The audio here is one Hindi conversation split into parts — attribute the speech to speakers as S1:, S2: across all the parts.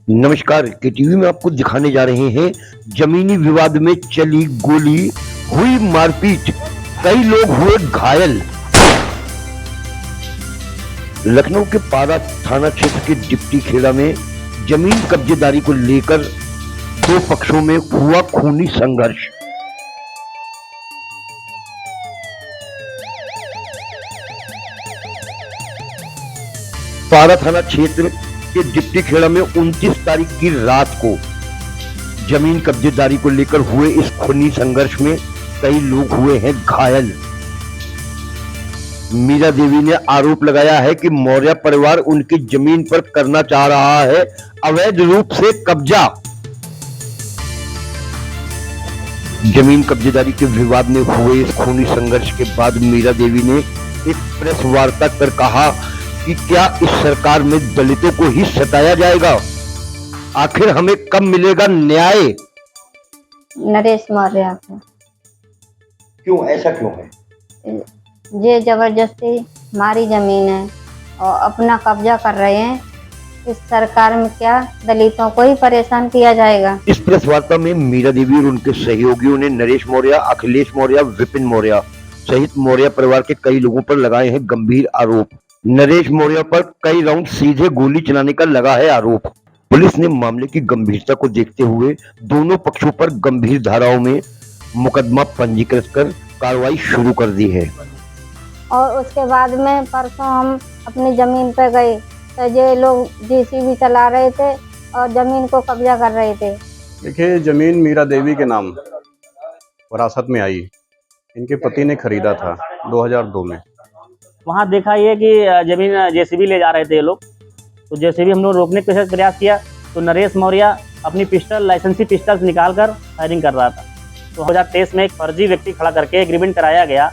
S1: नमस्कार के टीवी में आपको दिखाने जा रहे हैं जमीनी विवाद में चली गोली, हुई मारपीट, कई लोग हुए घायल। लखनऊ के पारा थाना क्षेत्र के डिप्टी खेड़ा में जमीन कब्जेदारी को लेकर दो पक्षों में हुआ खूनी संघर्ष। पारा थाना क्षेत्र के डिप्टी खेड़ा में 29 तारीख की रात को जमीन कब्जेदारी को लेकर हुए इस खूनी संघर्ष में कई लोग हुए हैं घायल। मीरा देवी ने आरोप लगाया है कि मौर्य परिवार उनकी जमीन पर करना चाह रहा है अवैध रूप से कब्जा। जमीन कब्जेदारी के विवाद में हुए इस खूनी संघर्ष के बाद मीरा देवी ने एक प्रेस वार्ता कर कहा कि क्या इस सरकार में दलितों को ही सताया जाएगा? आखिर हमें कब मिलेगा न्याय?
S2: नरेश मौर्य को
S1: क्यों, ऐसा क्यों है?
S2: ये जबरदस्ती हमारी जमीन है और अपना कब्जा कर रहे हैं। इस सरकार में क्या दलितों को ही परेशान किया जाएगा?
S1: इस प्रेस वार्ता में मीरा देवी और उनके सहयोगियों ने नरेश मौर्य, अखिलेश मौर्य, विपिन मौर्य सहित मौर्य परिवार के कई लोगों पर लगाए हैं गंभीर आरोप। नरेश मौर्य पर कई राउंड सीधे गोली चलाने का लगा है आरोप। पुलिस ने मामले की गंभीरता को देखते हुए दोनों पक्षों पर गंभीर धाराओं में मुकदमा पंजीकृत कर कार्रवाई शुरू कर दी है।
S2: और उसके बाद में परसों हम अपनी जमीन पे गए तो ये लोग जेसीबी चला रहे थे और जमीन को कब्जा कर रहे थे।
S3: देखिए, जमीन मीरा देवी के नाम विरासत में आई। इनके पति ने खरीदा था 2002 में।
S4: वहाँ देखा ये कि जमीन जेसीबी ले जा रहे थे ये लोग, तो जेसीबी हम लोग रोकने का प्रयास किया तो नरेश मौर्य अपनी पिस्टल, लाइसेंसी पिस्टल निकाल कर फायरिंग कर रहा था। तो 2023 में एक फर्जी व्यक्ति खड़ा करके एग्रीमेंट कराया गया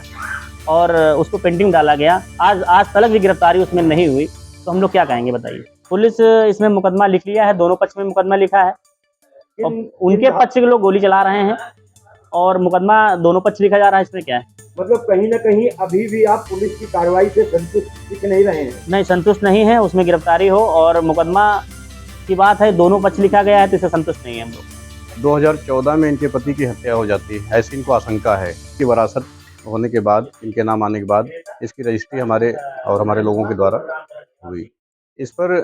S4: और उसको पेंटिंग डाला गया। आज तक भी गिरफ्तारी उसमें नहीं हुई, तो हम लोग क्या कहेंगे बताइए। पुलिस इसमें मुकदमा लिख लिया है, दोनों पक्ष में मुकदमा लिखा है और उनके पक्ष के लोग गोली चला रहे हैं और मुकदमा दोनों पक्ष लिखा जा रहा है। इसमें क्या है,
S5: मतलब कहीं ना कहीं अभी भी आप पुलिस की कार्रवाई से संतुष्ट दिख नहीं रहे हैं?
S4: नहीं, संतुष्ट नहीं है। उसमें गिरफ्तारी हो और मुकदमा की बात है, दोनों पक्ष लिखा गया है, तो इससे संतुष्ट नहीं है हम लोग।
S3: 2014 में इनके पति की हत्या हो जाती है, ऐसी इनको आशंका है कि विरासत होने के बाद, इनके नाम आने के बाद इसकी रजिस्ट्री हमारे लोगों के द्वारा हुई। इस पर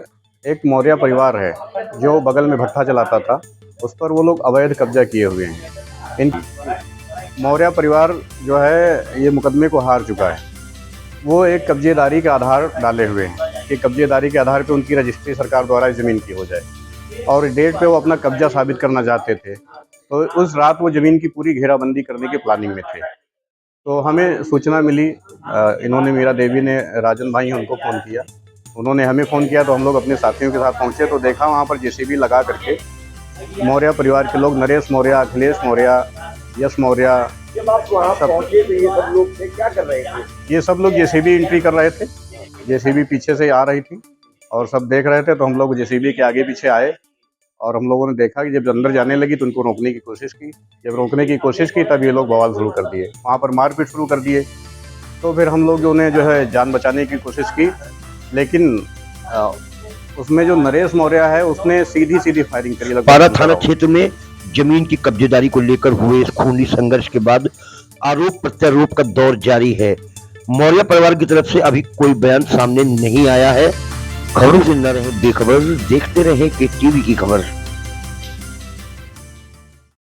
S3: एक मौर्य परिवार है जो बगल में भट्ठा चलाता था, उस पर वो लोग अवैध कब्जा किए हुए हैं। इन मौर्य परिवार जो है ये मुकदमे को हार चुका है। वो एक कब्जेदारी का आधार डाले हुए हैं कि कब्जेदारी के आधार पे उनकी रजिस्ट्री सरकार द्वारा ज़मीन की हो जाए और डेट पे वो अपना कब्जा साबित करना चाहते थे। तो उस रात वो ज़मीन की पूरी घेराबंदी करने की प्लानिंग में थे। तो हमें सूचना मिली, इन्होंने, मीरा देवी ने, राजन भाई उनको फ़ोन किया, उन्होंने हमें फ़ोन किया, तो हम लोग अपने साथियों के साथ पहुँचे तो देखा वहाँ पर जेसीबी लगा करके मौर्य परिवार के लोग, नरेश मौर्य, अखिलेश मौर्य, यश मौर्य,
S5: जब आप वहाँ पहुँचे तो ये सब लोग थे, क्या कर रहे थे?
S3: ये सब लोग जेसीबी एंट्री कर रहे थे। जेसीबी पीछे से आ रही थी और सब देख रहे थे, तो हम लोग जेसीबी के आगे पीछे आए और हम लोगों ने देखा कि जब अंदर जाने लगी तो उनको रोकने की कोशिश की। जब रोकने की कोशिश की तब ये लोग बवाल शुरू कर दिए, वहाँ पर मारपीट शुरू कर दिए। तो फिर हम लोग उन्हें जो है जान बचाने की कोशिश की, लेकिन उसमें जो नरेश मौर्य है उसने सीधी फायरिंग करी।
S1: पारा थाना क्षेत्र में जमीन की कब्जेदारी को लेकर हुए इस खूनी संघर्ष के बाद आरोप प्रत्यारोप का दौर जारी है। मौर्य परिवार की तरफ से अभी कोई बयान सामने नहीं आया है। खबरों से न रहे बेखबर, देखते रहे के टीवी की खबर।